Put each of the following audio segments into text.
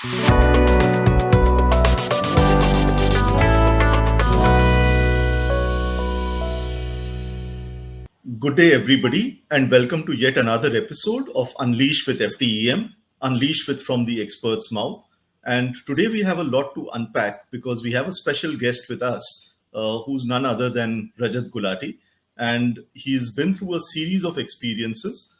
Good day, everybody, and welcome to yet another episode of Unleash with FTEM, Unleash with From the Expert's Mouth. And today we have a lot to unpack because we have a special guest with us who's none other than Rajjat Gulati. And he's been through a series of experiences,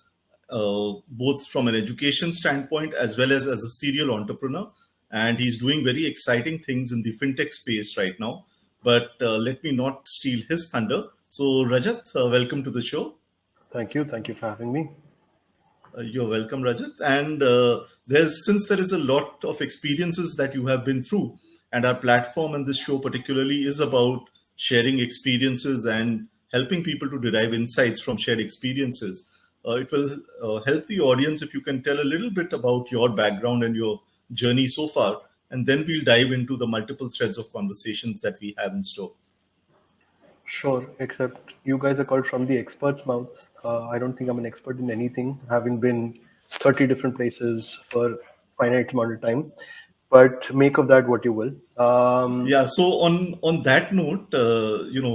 both from an education standpoint as well as a serial entrepreneur. And he's doing very exciting things in the fintech space right now. But let me not steal his thunder. So, Rajat, welcome to the show. Thank you. Thank you for having me. You're welcome, Rajat. And since there is a lot of experiences that you have been through, and our platform and this show particularly is about sharing experiences and helping people to derive insights from shared experiences. It will help the audience if you can tell a little bit about your background and your journey so far, and then we'll dive into the multiple threads of conversations that we have in store. Sure, except you guys are called From the Expert's Mouth. I don't think I'm an expert in anything, having been 30 different places for finite amount of time. But make of that what you will. Yeah. So on that note,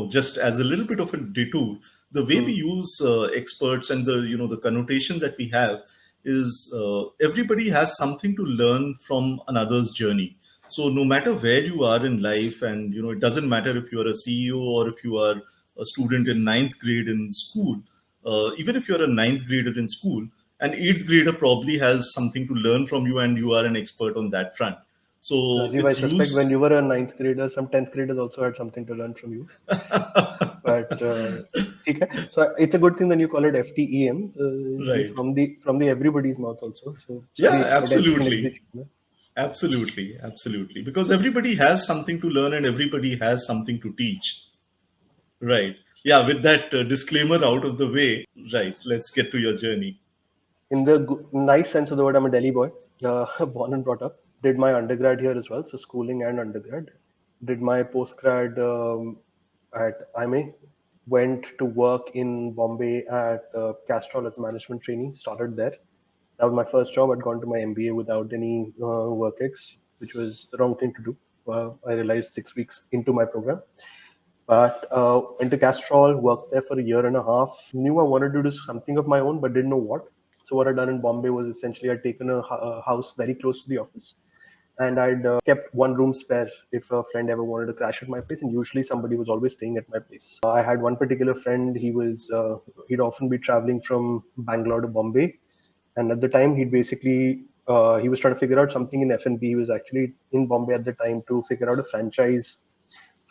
just as a little bit of a detour, the way we use experts and the connotation that we have is everybody has something to learn from another's journey. So no matter where you are in life, and it doesn't matter if you are a CEO or if you are a student in ninth grade in school, even if you're a ninth grader in school, an eighth grader probably has something to learn from you, and you are an expert on that front. So Rajiv, I suspect when you were a ninth grader, some 10th graders also had something to learn from you. But okay. So it's a good thing that you call it FTEM, right? From the everybody's mouth also. So yeah, absolutely. Absolutely. Because everybody has something to learn and everybody has something to teach. Right. Yeah, with that disclaimer out of the way, right, let's get to your journey. In the nice sense of the word, I'm a Delhi boy, born and brought up. Did my undergrad here as well, so schooling and undergrad. Did my postgrad at IMA. Went to work in Bombay at Castrol as a management trainee, started there. That was my first job. I'd gone to my MBA without any work ex, which was the wrong thing to do. I realized 6 weeks into my program. But went to Castrol, worked there for a year and a half. Knew I wanted to do something of my own, but didn't know what. So what I'd done in Bombay was essentially I'd taken a house very close to the office. And I'd kept one room spare if a friend ever wanted to crash at my place. And usually somebody was always staying at my place. I had one particular friend. He'd often be traveling from Bangalore to Bombay. And at the time, he was trying to figure out something in F&B. He was actually in Bombay at the time to figure out a franchise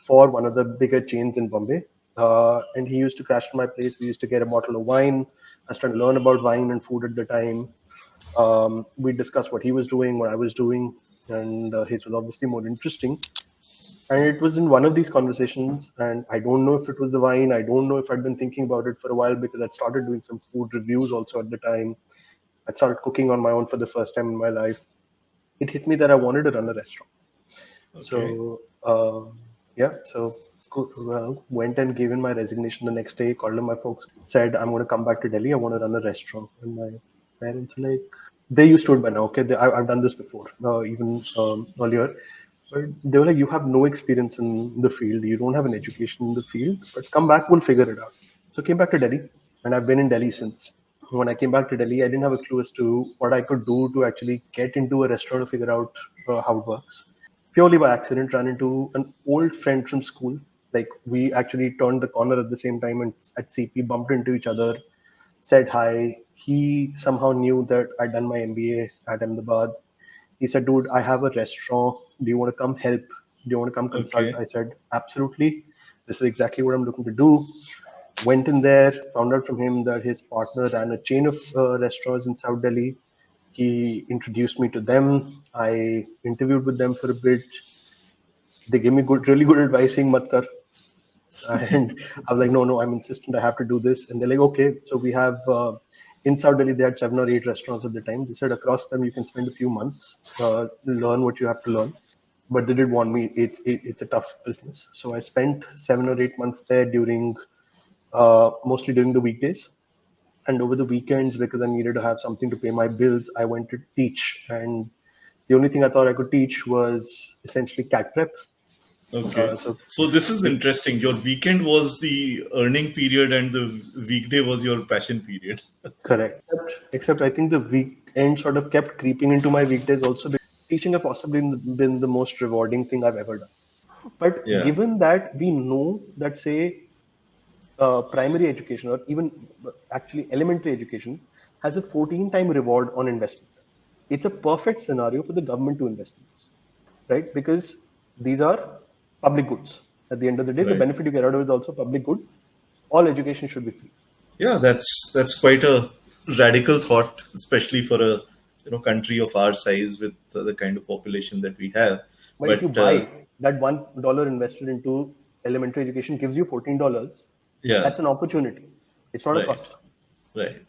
for one of the bigger chains in Bombay. And he used to crash at my place. We used to get a bottle of wine. I was trying to learn about wine and food at the time. We discussed what he was doing, what I was doing, and his was obviously more interesting. And it was in one of these conversations, and I don't know if it was the wine. I don't know if I'd been thinking about it for a while because I'd started doing some food reviews also at the time. I started cooking on my own for the first time in my life. It hit me that I wanted to run a restaurant. Okay. So went and gave in my resignation the next day, called in my folks, said, I'm going to come back to Delhi. I want to run a restaurant. And my parents are like, they used to it by now. Okay, I've done this before, even earlier. But they were like, you have no experience in the field. You don't have an education in the field, but come back, we'll figure it out. So came back to Delhi, and I've been in Delhi since. When I came back to Delhi, I didn't have a clue as to what I could do to actually get into a restaurant to figure out how it works. Purely by accident, ran into an old friend from school. Like we actually turned the corner at the same time and at CP bumped into each other, said hi. He somehow knew that I'd done my MBA at Ahmedabad. He said, dude, I have a restaurant. Do you want to come help? Do you want to come consult? Okay. I said, absolutely. This is exactly what I'm looking to do. Went in there, found out from him that his partner ran a chain of restaurants in South Delhi. He introduced me to them. I interviewed with them for a bit. They gave me really good advice saying, mat kar. And I was like, no, I'm insistent. I have to do this. And they're like, okay. So we have, in South Delhi, they had 7 or 8 restaurants at the time. They said across them, you can spend a few months, learn what you have to learn. But they did warn me, it's a tough business. So I spent 7 or 8 months there mostly during the weekdays. And over the weekends, because I needed to have something to pay my bills, I went to teach. And The only thing I thought I could teach was essentially cat prep. Okay. So So this is interesting. Your weekend was the earning period and the weekday was your passion period. correct. Except I think the weekend sort of kept creeping into my weekdays also, because teaching has possibly been the most rewarding thing I've ever done. But Yeah. given that we know that, say, primary education or even actually elementary education has a 14-time reward on investment, it's a perfect scenario for the government to invest in this, right? Because these are public goods. At the end of the day, the Right. benefit you get out of it is also public good. All education should be free. Yeah, that's quite a radical thought, especially for a country of our size with the kind of population that we have. But if you But buy that $1 invested into elementary education gives you $14, yeah, that's an opportunity. It's not a right. cost, Right. right?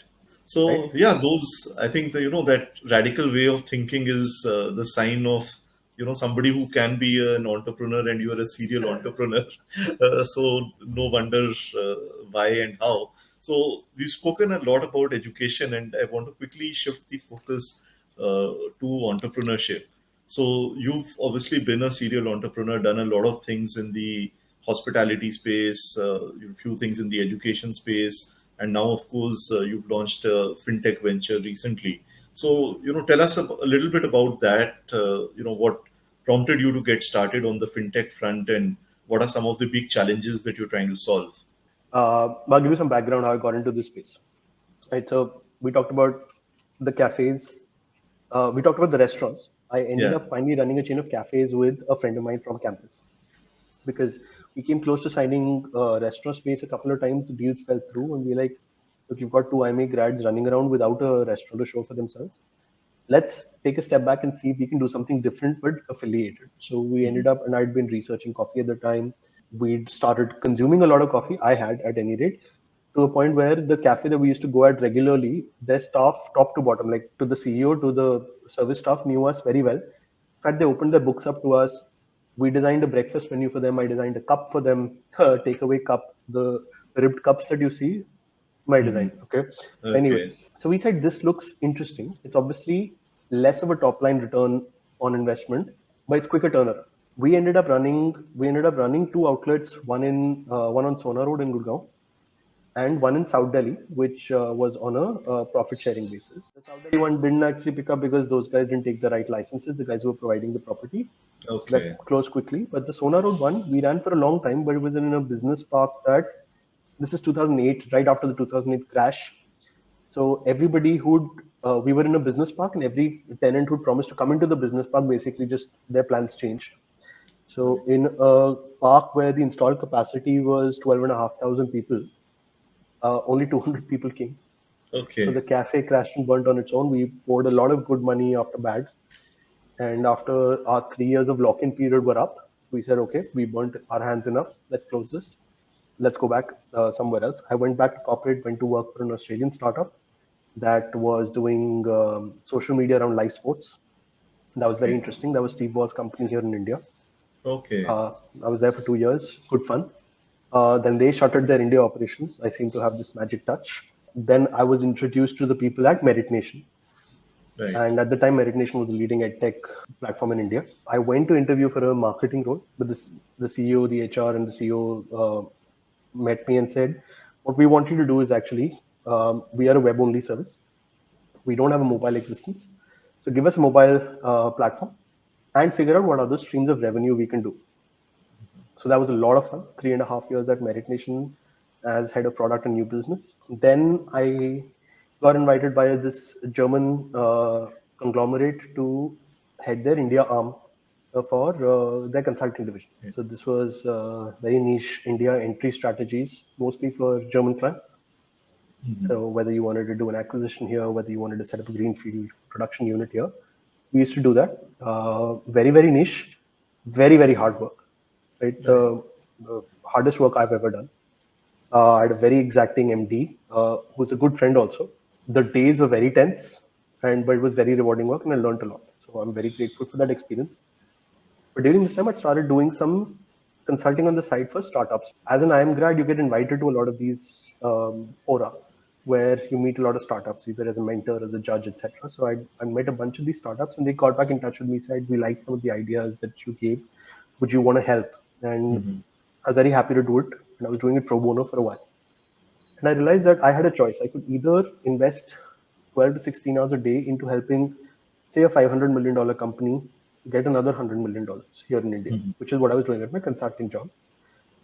So yeah, those I think that radical way of thinking is the sign of somebody who can be an entrepreneur, and you are a serial entrepreneur. So no wonder why and how. So we've spoken a lot about education, and I want to quickly shift the focus to entrepreneurship. So you've obviously been a serial entrepreneur, done a lot of things in the hospitality space, a few things in the education space, and now, of course, you've launched a fintech venture recently. So, tell us a little bit about that. What prompted you to get started on the fintech front, and what are some of the big challenges that you're trying to solve? I'll give you some background how I got into this space. Right. So we talked about the cafes. We talked about the restaurants. I ended Yeah. up finally running a chain of cafes with a friend of mine from campus, because we came close to signing restaurant space a couple of times. The deals fell through, and we like, look, you've got two IMA grads running around without a restaurant to show for themselves. Let's take a step back and see if we can do something different but affiliated. So we ended up, and I'd been researching coffee at the time. We'd started consuming a lot of coffee. I had, at any rate, to a point where the cafe that we used to go at regularly, their staff, top to bottom, like to the CEO, to the service staff, knew us very well. In fact, they opened their books up to us. We designed a breakfast menu for them. I designed a cup for them, a takeaway cup, the ribbed cups that you see, my Hmm. design. Okay. So anyway, Okay. so we said this looks interesting. It's obviously less of a top line return on investment, but it's quicker turnaround. We ended up running two outlets, one on Sona Road in Gurgaon, and one in South Delhi, which was on a profit sharing basis. The South Delhi one didn't actually pick up because those guys didn't take the right licenses, the guys who were providing the property. So that Okay. closed quickly. But the Sona Road one, we ran for a long time, but it was in a business park that, this is 2008, right after the 2008 crash. So everybody we were in a business park, and every tenant who'd promised to come into the business park, basically just their plans changed. So in a park where the installed capacity was 12,500 people, only 200 people came. So Okay. the cafe crashed and burnt on its own. We poured a lot of good money after bad. And after our 3 years of lock-in period were up, we said, okay, we burnt our hands enough. Let's close this. Let's go back somewhere else. I went back to corporate, went to work for an Australian startup that was doing social media around live sports. That was very Okay. interesting. That was Steve Wall's company here in India. Okay. I was there for 2 years. Good fun. Then they shuttered their India operations. I seem to have this magic touch. Then I was introduced to the people at Merit Nation. Right. And at the time, Merit Nation was the leading ed tech platform in India. I went to interview for a marketing role, but the CEO, the HR, and the CEO met me and said, what we want you to do is actually, we are a web only service. We don't have a mobile existence. So give us a mobile platform and figure out what other streams of revenue we can do. So that was a lot of fun. 3.5 years at Merit Nation as head of product and new business. Then I got invited by this German conglomerate to head their India arm for their consulting division. So this was very niche India entry strategies, mostly for German clients. So whether you wanted to do an acquisition here, whether you wanted to set up a greenfield production unit here, we used to do that. Very, very niche, very, very hard work. Right, the hardest work I've ever done. I had a very exacting MD who's a good friend also. The days were very tense, but it was very rewarding work, and I learned a lot. So I'm very grateful for that experience. But during this time, I started doing some consulting on the side for startups. As an IM grad, you get invited to a lot of these fora where you meet a lot of startups, either as a mentor, as a judge, etc. So I met a bunch of these startups, and they got back in touch with me, said, we liked some of the ideas that you gave. Would you want to help? And Mm-hmm. I was very happy to do it. And I was doing it pro bono for a while. And I realized that I had a choice. I could either invest 12 to 16 hours a day into helping, say, a $500 million company get another $100 million here in India, Mm-hmm. which is what I was doing at my consulting job.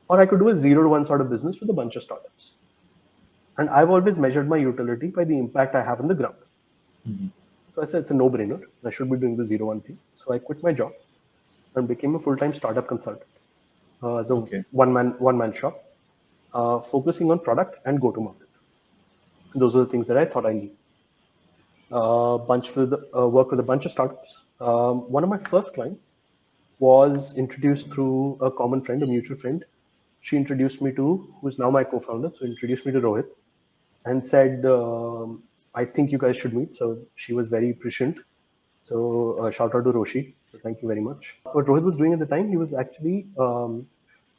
Or I could do a 0 to 1 sort of business with a bunch of startups. And I've always measured my utility by the impact I have on the ground. Mm-hmm. So I said it's a no-brainer. I should be doing the 0 1 thing. So I quit my job and became a full-time startup consultant. As a Okay. one man shop, focusing on product and go-to-market. Those are the things that I thought I need. Work with a bunch of startups. One of my first clients was introduced through a common friend, a mutual friend. She introduced me to, who's now my co-founder, so introduced me to Rohit and said, I think you guys should meet. So she was very prescient. So shout out to Roshi. So thank you very much. What Rohit was doing at the time, he was actually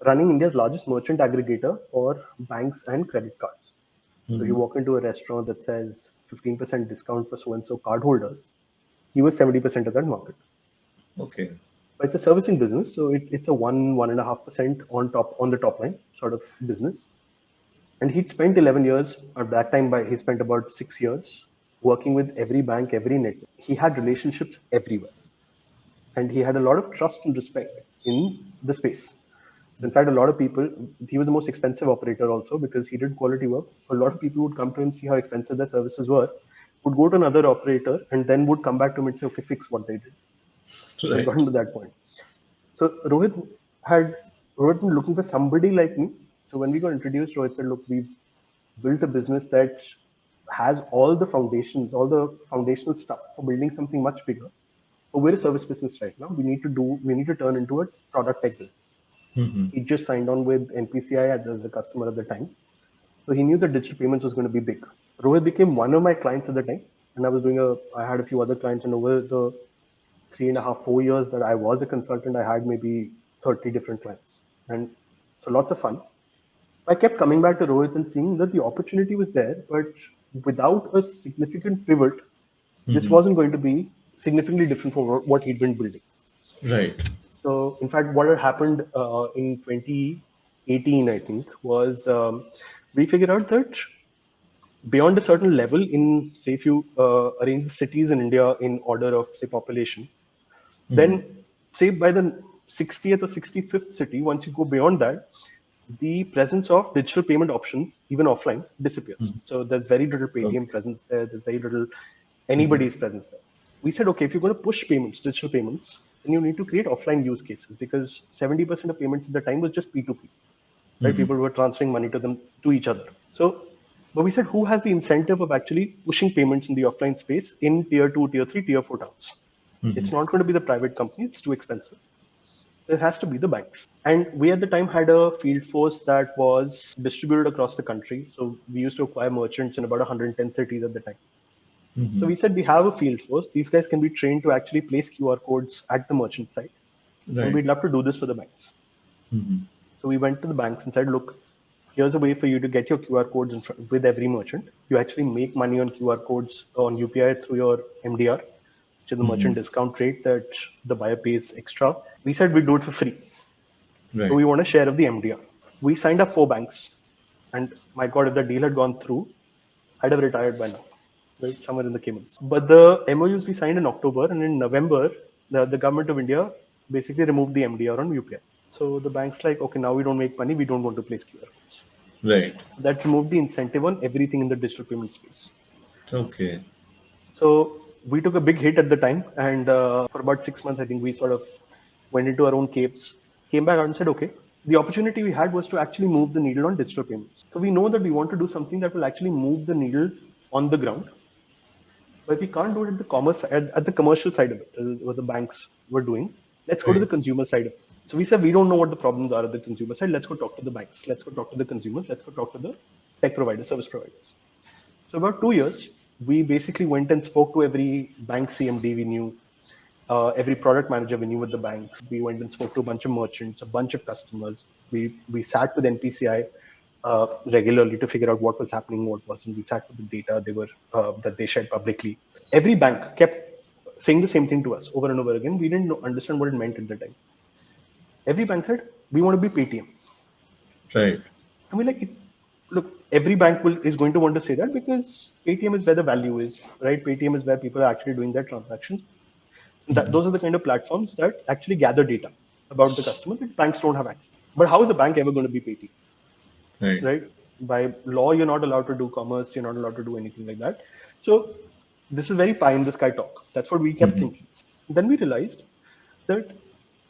running India's largest merchant aggregator for banks and credit cards. So you Mm-hmm. walk into a restaurant that says 15% discount for so-and-so card holders. He was 70% of that market. Okay. But it's a servicing business, so it's a 1.5% on the top line sort of business. And he'd spent 11 years, at that time he spent about 6 years working with every bank, every network. He had relationships everywhere. And he had a lot of trust and respect in the space. So in fact, a lot of people, he was the most expensive operator also because he did quality work. A lot of people would come to him, see how expensive their services were, would go to another operator, and then would come back to him and say, okay, fix what they did. So it Right. got to that point. So Rohit been looking for somebody like me. So when we got introduced, Rohit said, look, we've built a business that has all the foundations, all the foundational stuff for building something much bigger. But we're a service business right now. We need to turn into a product tech business. Mm-hmm. He just signed on with NPCI as a customer at the time. So he knew that digital payments was going to be big. Rohit became one of my clients at the time. And I had a few other clients, and over the 3.5, 4 years that I was a consultant, I had maybe 30 different clients. And so lots of fun. I kept coming back to Rohit and seeing that the opportunity was there, but without a significant pivot, this Mm-hmm. wasn't going to be significantly different from what he'd been building. Right. So, in fact, what had happened in 2018, I think, was we figured out that beyond a certain level, in say, if you arrange the cities in India in order of say population, Mm-hmm. then say by the 60th or 65th city, once you go beyond that, the presence of digital payment options, even offline, disappears. Mm-hmm. So there's very little Paytm Okay. presence there. There's very little Mm-hmm. anybody's presence there. We said, okay, if you're going to push payments, digital payments, then you need to create offline use cases because 70% of payments at the time was just P2P, right? Mm-hmm. People were transferring money to each other. So, but we said, who has the incentive of actually pushing payments in the offline space in tier 2, tier 3, tier 4 towns? Mm-hmm. It's not going to be the private company. It's too expensive. So it has to be the banks. And we at the time had a field force that was distributed across the country. So we used to acquire merchants in about 110 cities at the time. So Mm-hmm. we said we have a field force. These guys can be trained to actually place QR codes at the merchant site. And Right. we'd love to do this for the banks. Mm-hmm. So we went to the banks and said, look, here's a way for you to get your QR codes with every merchant. You actually make money on QR codes on UPI through your MDR, which is the Mm-hmm. merchant discount rate that the buyer pays extra. We said we'd do it for free. So Right. we want a share of the MDR. We signed up 4 banks. And my God, if the deal had gone through, I'd have retired by now, right? Somewhere in the Caymans. But the MOUs we signed in October, and in November, the government of India basically removed the MDR on UPI. So the bank's like, okay, now we don't make money. We don't want to place QR codes. Right. So that removed the incentive on everything in the digital payment space. Okay. So we took a big hit at the time. And for about 6 months, I think we sort of went into our own caves, came back out and said, okay, the opportunity we had was to actually move the needle on digital payments. So we know that we want to do something that will actually move the needle on the ground. But we can't do it at the at the commercial side of it, what the banks were doing. Let's go to the Right. consumer side of it. So we said we don't know what the problems are at the consumer side. Let's go talk to the banks. Let's go talk to the consumers. Let's go talk to the tech providers, service providers. So about 2 years, we basically went and spoke to every bank CMD we knew, every product manager we knew with the banks. We went and spoke to a bunch of merchants, a bunch of customers. We sat with NPCI regularly to figure out what was happening, what wasn't. We sat with the data that they shared publicly. Every bank kept saying the same thing to us over and over again. We didn't understand what it meant at the time. Every bank said, we want to be Paytm. Right. I mean, look, every bank is going to want to say that because Paytm is where the value is, right? Paytm is where people are actually doing their transactions. Those are the kind of platforms that actually gather data about the customer that banks don't have access. But how is a bank ever going to be Paytm? Right? By law, you're not allowed to do commerce. You're not allowed to do anything like that. So this is very pie in the sky talk. That's what we kept thinking. Then we realized that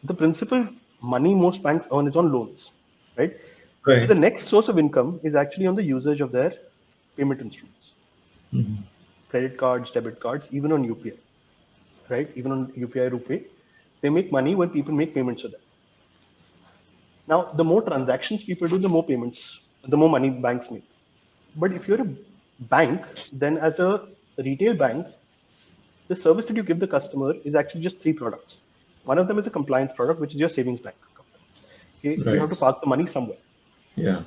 the principal money most banks earn is on loans, right? Right. The next source of income is actually on the usage of their payment instruments, credit cards, debit cards, even on UPI, right? Even on UPI RuPay, they make money when people make payments to them. Now, the more transactions people do, the more payments, the more money banks make. But if you're a bank, then as a retail bank, the service that you give the customer is actually just 3 products. One of them is a compliance product, which is your savings bank. Okay? Right. You have to park the money somewhere. Yeah.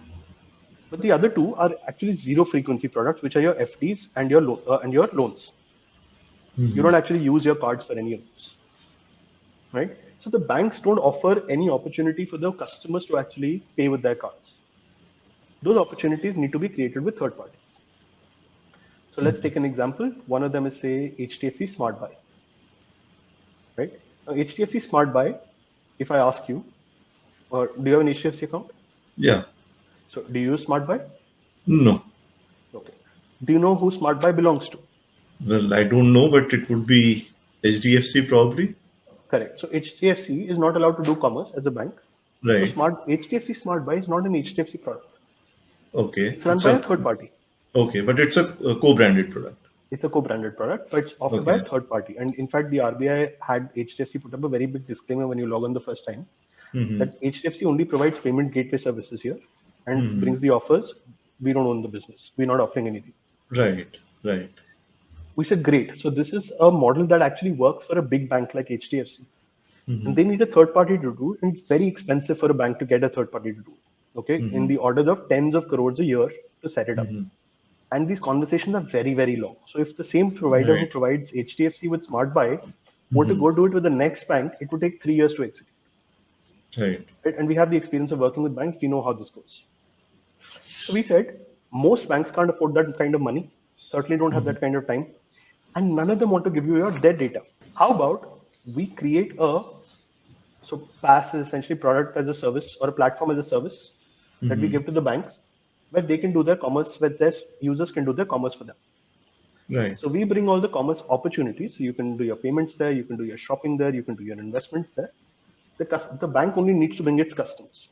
But the other 2 are actually zero frequency products, which are your FDs and your loans. You don't actually use your cards for any of those, right? So the banks don't offer any opportunity for the customers to actually pay with their cards. Those opportunities need to be created with third parties. So let's take an example. One of them is, say, HDFC Smart Buy, right? Now, HDFC Smart Buy, if I ask you, do you have an HDFC account? Yeah. So do you use Smart Buy? No. Okay. Do you know who Smart Buy belongs to? Well, I don't know, but it would be HDFC probably. Correct. So HDFC is not allowed to do commerce as a bank. Right. So HDFC Smart Buy is not an HDFC product. Okay. It's run by a third party. Okay, but it's a co-branded product. It's a co-branded product, but it's offered by a third party. And in fact, the RBI had HDFC put up a very big disclaimer when you log on the first time that HDFC only provides payment gateway services here and brings the offers. We don't own the business. We're not offering anything. Right. Right. We said, great. So this is a model that actually works for a big bank like HDFC. And they need a third party to do it. And it's very expensive for a bank to get a third party to do it. Okay. In the orders of tens of crores a year to set it up. And these conversations are very, very long. So if the same provider who provides HDFC with Smart Buy were to go do it with the next bank, it would take 3 years to execute. Right. And we have the experience of working with banks. We know how this goes. So we said, most banks can't afford that kind of money, certainly don't have that kind of time. And none of them want to give you their data. How about we create so PaaS is essentially product as a service or a platform as a service that we give to the banks where they can do their commerce, where their users can do their commerce for them. Right. So we bring all the commerce opportunities. So you can do your payments there, you can do your shopping there, you can do your investments there. The bank only needs to bring its customers.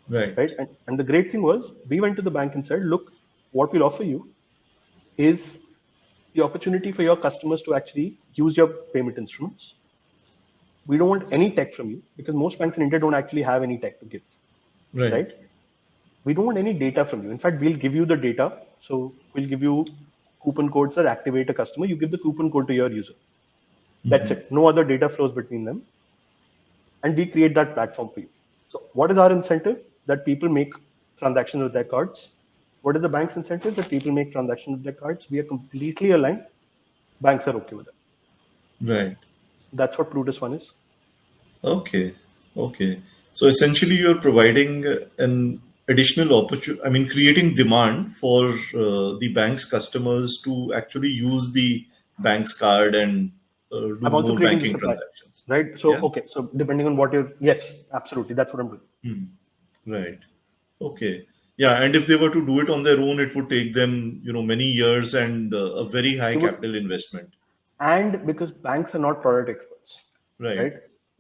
Right. Right. And the great thing was we went to the bank and said, look, what we'll offer you is the opportunity for your customers to actually use your payment instruments. We don't want any tech from you because most banks in India don't actually have any tech to give. Right? We don't want any data from you. In fact, we'll give you the data. So we'll give you coupon codes that activate a customer. You give the coupon code to your user. That's it. No other data flows between them. And we create that platform for you. So what is our incentive? That people make transactions with their cards. What is the bank's incentive? That people make transactions with their cards. We are completely aligned. Banks are okay with it. Right. That's what Plutus One is. Okay. So essentially, you're providing an additional opportunity. I mean, creating demand for the bank's customers to actually use the bank's card and do I'm also more creating banking the supply, transactions. right? So okay. So depending on what yes, absolutely, that's what I'm doing. Right. Okay. Yeah, and if they were to do it on their own, it would take them, many years and a very high capital investment. And because banks are not product experts, right?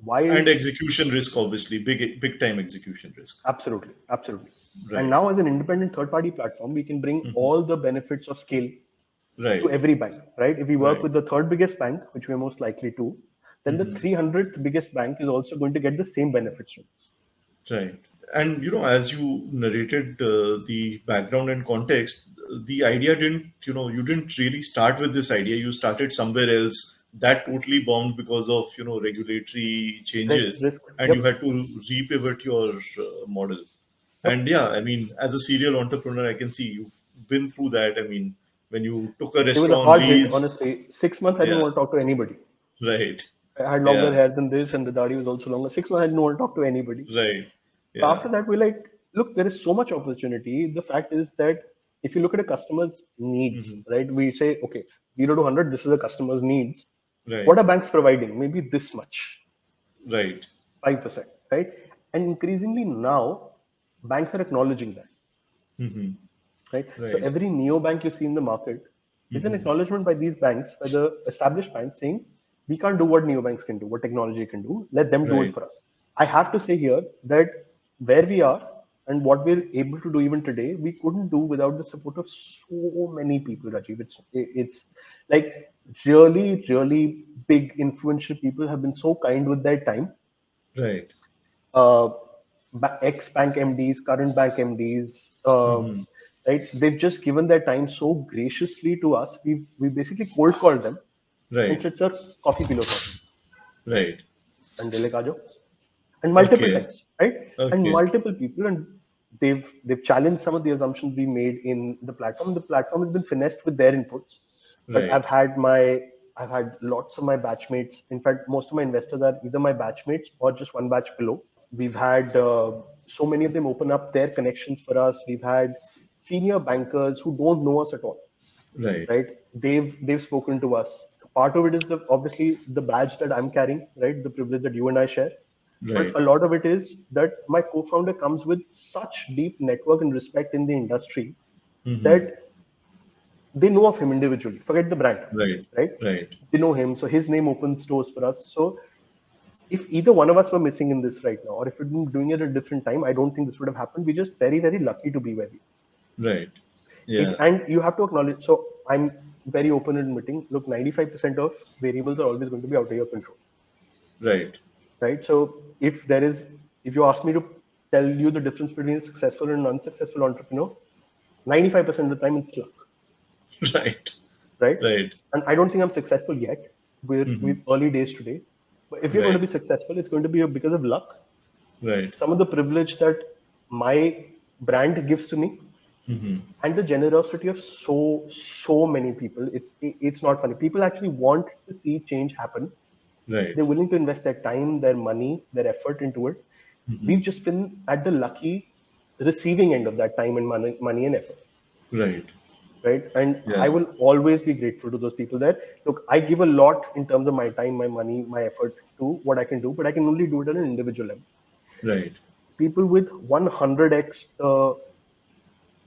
And execution risk, obviously, big time execution risk. Absolutely. Right. And now, as an independent third-party platform, we can bring all the benefits of scale to every bank, right? If we work with the third biggest bank, which we're most likely to, then the 300th biggest bank is also going to get the same benefits from us. Right. And, as you narrated the background and context, the idea didn't, you didn't really start with this idea. You started somewhere else. That totally bombed because of, regulatory changes. Risk. And you had to repivot your model. And yeah, I mean, as a serial entrepreneur, I can see you've been through that. I mean, when you took a It was a restaurant hard hit, lease, honestly. 6 months I didn't yeah, want to talk to anybody. right, I had longer yeah, hair than this, and the dadi was also longer. 6 months I didn't want to talk to anybody. right, But yeah, after that, we're like, look, there is so much opportunity. The fact is that if you look at a customer's needs, hmm, right, we say, okay, 0 to 100, this is a customer's needs. What right, are banks providing? Maybe this much, right, 5%, right? And increasingly now, banks are acknowledging that, hmm, right? So right, every neobank you see in the market is an hmm, acknowledgement by these banks, by the established banks saying, we can't do what neobanks can do, what technology can do. Let them do it right, for us. I have to say here that where we are and what we're able to do even today, we couldn't do without the support of so many people, Rajiv. It's like really, really big influential people have been so kind with their time. right, uh, ex-bank MDs, current bank MDs, hmm, right? They've just given their time so graciously to us. We basically cold called them and right, said, "Sir, coffee pilo first," right, and they're like, "Aajo," and multiple okay, times, right? And okay, multiple people, and they've challenged some of the assumptions we made in the platform. The platform has been finessed with their inputs, but right, I've had lots of my batchmates. In fact, most of my investors are either my batchmates or just one batch below. We've had so many of them open up their connections for us. We've had senior bankers who don't know us at all, right, right? They've spoken to us. Part of it is the obviously the badge that I'm carrying, right? The privilege that you and I share. But right, a lot of it is that my co-founder comes with such deep network and respect in the industry hmm, that they know of him individually. Forget the brand, right, right? right, They know him, so his name opens doors for us. So if either one of us were missing in this right now, or if we'd been doing it at a different time, I don't think this would have happened. We're just very, very lucky to be where we right, are. yeah, And you have to acknowledge. So I'm very open in admitting. Look, 95% of variables are always going to be out of your control, right, right? So if you ask me to tell you the difference between a successful and an unsuccessful entrepreneur, 95% of the time it's luck, right, right? right, And I don't think I'm successful yet. We're hmm, early days today, but if you're going to right, be successful, it's going to be because of luck, right, some of the privilege that my brand gives to me, hmm, and the generosity of so many people. It's not funny. People actually want to see change happen. right, They're willing to invest their time, their money, their effort into it. hmm, We've just been at the lucky receiving end of that time and money and effort, right, right? And I yeah, will always be grateful to those people there. Look, I give a lot in terms of my time, my money, my effort to what I can do, but I can only do it at an individual level. right, People with 100x the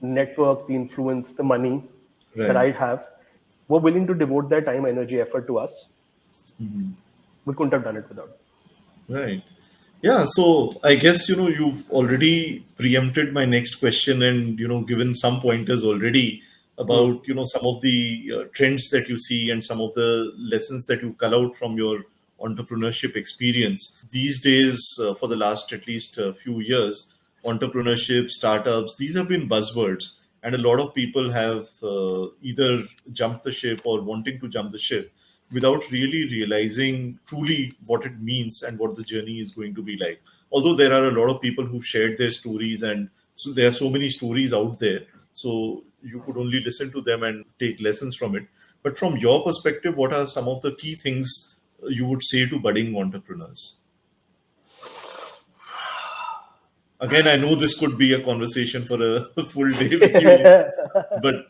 network, the influence, the money that right, I have were willing to devote their time, energy, effort to us. hmm, We couldn't have done it without. right. Yeah, so I guess you've already preempted my next question and given some pointers already Hmm. about some of the trends that you see and some of the lessons that you cull out from your entrepreneurship experience. These days, for the last at least a few years, entrepreneurship, startups, these have been buzzwords, and a lot of people have either jumped the ship or wanting to jump the ship without really realizing truly what it means and what the journey is going to be like. Although there are a lot of people who've shared their stories, and so there are so many stories out there, so you could only listen to them and take lessons from it. But from your perspective, what are some of the key things you would say to budding entrepreneurs? Again, I know this could be a conversation for a full day with you, but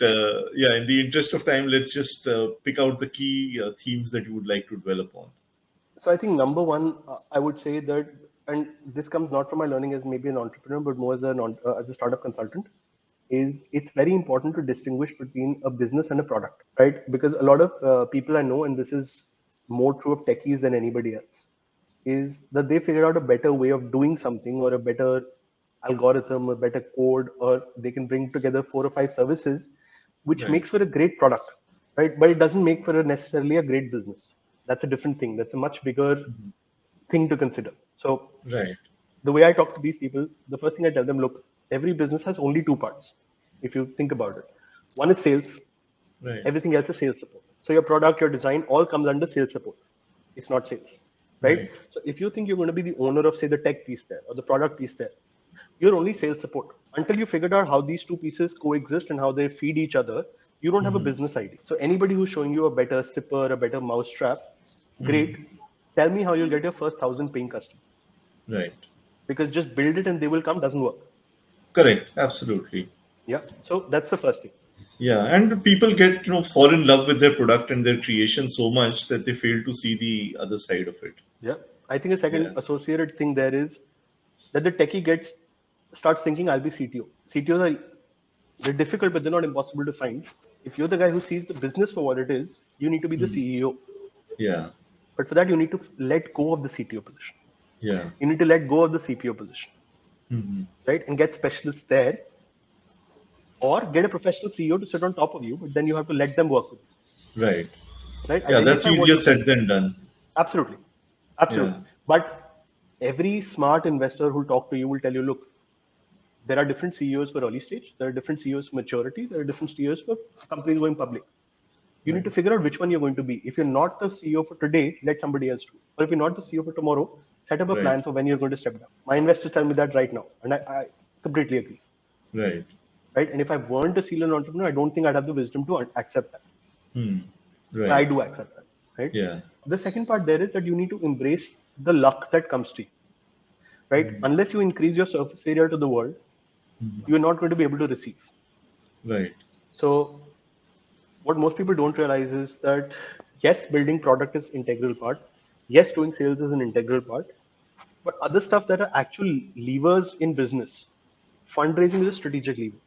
yeah, in the interest of time, let's just pick out the key themes that you would like to dwell upon. So I think number one, I would say that, and this comes not from my learning as maybe an entrepreneur, but more as a startup consultant, is it's very important to distinguish between a business and a product, right? Because a lot of people I know, and this is more true of techies than anybody else, is that they figured out a better way of doing something or a better algorithm, a better code, or they can bring together 4 or 5 services, which Right. makes for a great product, right? But it doesn't make for necessarily a great business. That's a different thing. That's a much bigger thing to consider. So Right. the way I talk to these people, the first thing I tell them, look, every business has only two parts. If you think about it, one is sales, Right. everything else is sales support. So your product, your design, all comes under sales support. It's not sales, right? Right. So if you think you're going to be the owner of, say, the tech piece there or the product piece there, you're only sales support. Until you figured out how these two pieces coexist and how they feed each other, you don't have a business idea. So anybody who's showing you a better zipper, a better mousetrap, great. Tell me how you'll get your first 1,000 paying customers. Right. Because just build it and they will come doesn't work. Correct. Absolutely. Yeah. So that's the first thing. Yeah, and people get fall in love with their product and their creation so much that they fail to see the other side of it. Yeah. I think a second associated thing there is that the techie starts thinking I'll be CTO. CTOs they're difficult, but they're not impossible to find. If you're the guy who sees the business for what it is, you need to be the CEO. Yeah. But for that, you need to let go of the CTO position. Yeah. You need to let go of the CPO position, right? And get specialists there, or get a professional CEO to sit on top of you. But then you have to let them work with you. Right. Right? Yeah, that's easier said than done. Absolutely. Absolutely. Yeah. But every smart investor who'll talk to you will tell you, look, there are different CEOs for early stage. There are different CEOs for maturity. There are different CEOs for companies going public. You need to figure out which one you're going to be. If you're not the CEO for today, let somebody else do. Or if you're not the CEO for tomorrow, set up a plan for when you're going to step down. My investors tell me that right now. And I completely agree. Right. Right. And if I weren't a serial entrepreneur, I don't think I'd have the wisdom to accept that. Right. I do accept that. Right. Yeah. The second part there is that you need to embrace the luck that comes to you. Right. Unless you increase your surface area to the world, you're not going to be able to receive. Right. So what most people don't realize is that yes, building product is integral part. Yes, doing sales is an integral part. But other stuff that are actual levers in business, fundraising is a strategic lever.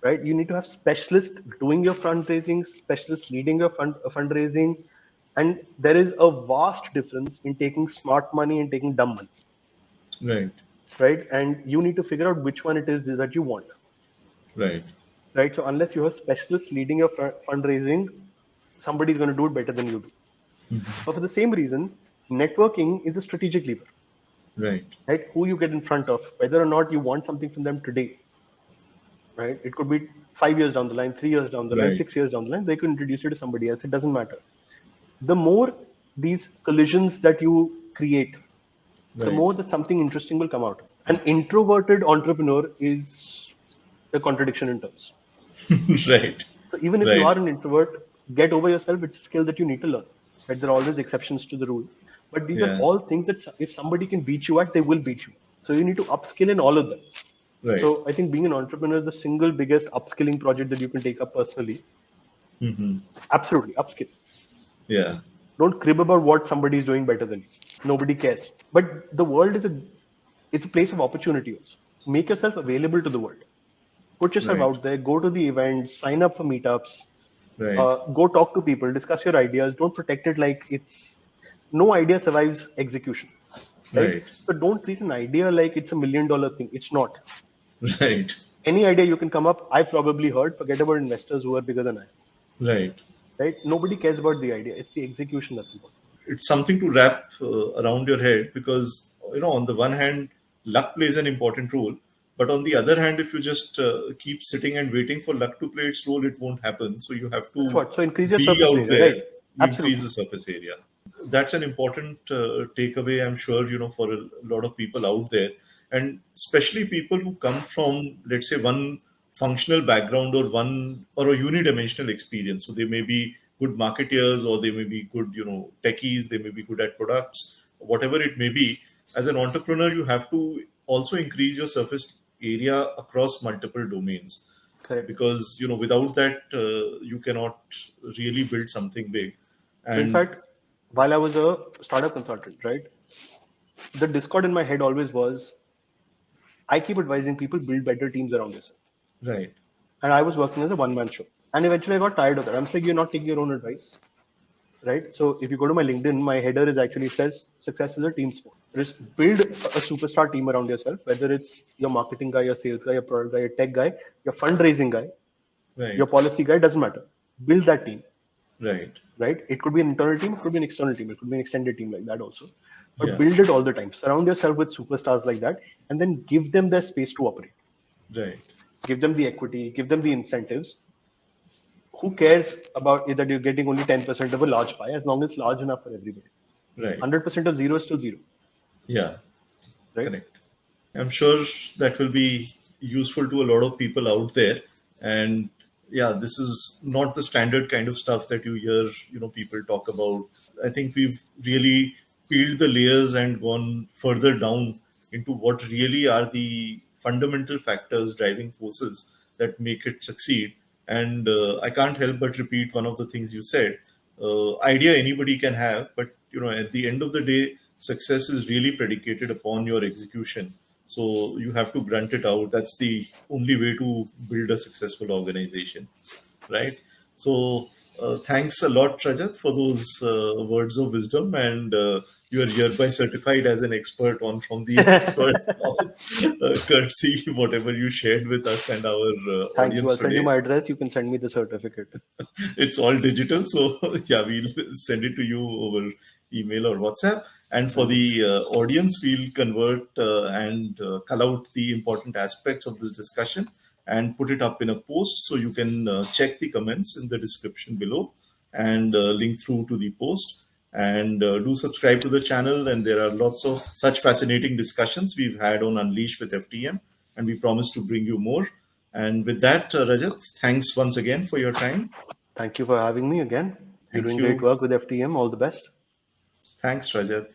Right? You need to have specialists doing your fundraising, specialists leading your fundraising. And there is a vast difference in taking smart money and taking dumb money. Right. Right? And you need to figure out which one it is that you want. Right. Right. So unless you have specialists leading your fundraising, somebody's going to do it better than you do. But for the same reason, networking is a strategic lever. Right. Right. Who you get in front of, whether or not you want something from them today. Right. It could be 5 years down the line, 3 years down the line, 6 years down the line. They could introduce you to somebody else. It doesn't matter. The more these collisions that you create, the more that something interesting will come out. An introverted entrepreneur is a contradiction in terms. Right. So even if you are an introvert, get over yourself. It's a skill that you need to learn. Right? There are always exceptions to the rule. But these are all things that if somebody can beat you at, they will beat you. So you need to upskill in all of them. Right. So I think being an entrepreneur is the single biggest upskilling project that you can take up personally. Absolutely, upskill. Yeah. Don't crib about what somebody is doing better than you. Nobody cares. But the world is it's a place of opportunity also. Make yourself available to the world. Put yourself out there, go to the events, sign up for meetups, go talk to people, discuss your ideas. Don't protect it like no idea survives execution. Right? So don't treat an idea like it's $1 million thing. It's not. Right. Any idea you can come up, I probably heard, forget about investors who are bigger than I. Right. Right? Nobody cares about the idea. It's the execution that's important. It's something to wrap around your head because, on the one hand, luck plays an important role. But on the other hand, if you just keep sitting and waiting for luck to play its role, it won't happen. So you have to So increase your be surface out area, there, right? Absolutely. Increase the surface area. That's an important takeaway, I'm sure, for a lot of people out there. And especially people who come from, let's say, one functional background or a unidimensional experience. So they may be good marketeers or they may be good, techies, they may be good at products, whatever it may be. As an entrepreneur, you have to also increase your surface area across multiple domains. Correct. Because, without that, you cannot really build something big. And in fact, while I was a startup consultant, right, the discord in my head always was, I keep advising people build better teams around yourself. Right. And I was working as a one-man show. And eventually I got tired of that. I'm saying you're not taking your own advice. Right? So if you go to my LinkedIn, my header is actually says success is a team sport. Just build a superstar team around yourself, whether it's your marketing guy, your sales guy, your product guy, your tech guy, your fundraising guy, your policy guy, doesn't matter. Build that team. Right. Right? It could be an internal team, it could be an external team, it could be an extended team like that also. But build it all the time. Surround yourself with superstars like that and then give them their space to operate. Right. Give them the equity, give them the incentives. Who cares about it that you're getting only 10% of a large pie as long as it's large enough for everybody? Right. 100% of zero is still zero. Yeah. Right. Correct. I'm sure that will be useful to a lot of people out there. And yeah, this is not the standard kind of stuff that you hear, people talk about. I think we've really peeled the layers and gone further down into what really are the fundamental factors, driving forces that make it succeed. And I can't help but repeat one of the things you said. Idea anybody can have, but at the end of the day, success is really predicated upon your execution. So you have to grunt it out. That's the only way to build a successful organization, right? So thanks a lot, Rajat, for those words of wisdom, and you are hereby certified as an expert on from the expert's mouth, courtesy whatever you shared with us and our Thank you. audience I'll send you today. my address. You can send me the certificate. It's all digital, so yeah, we'll send it to you over email or WhatsApp. And for Wonderful. the audience, we'll convert and cull out the important aspects of this discussion and put it up in a post, so you can check the comments in the description below and link through to the post. And do subscribe to the channel, and there are lots of such fascinating discussions we've had on Unleash with FTM, and we promise to bring you more. And with that, Rajat, thanks once again for your time. Thank you for having me again. You're Thank doing great you. work with FTM. All the best. Thanks, Rajat.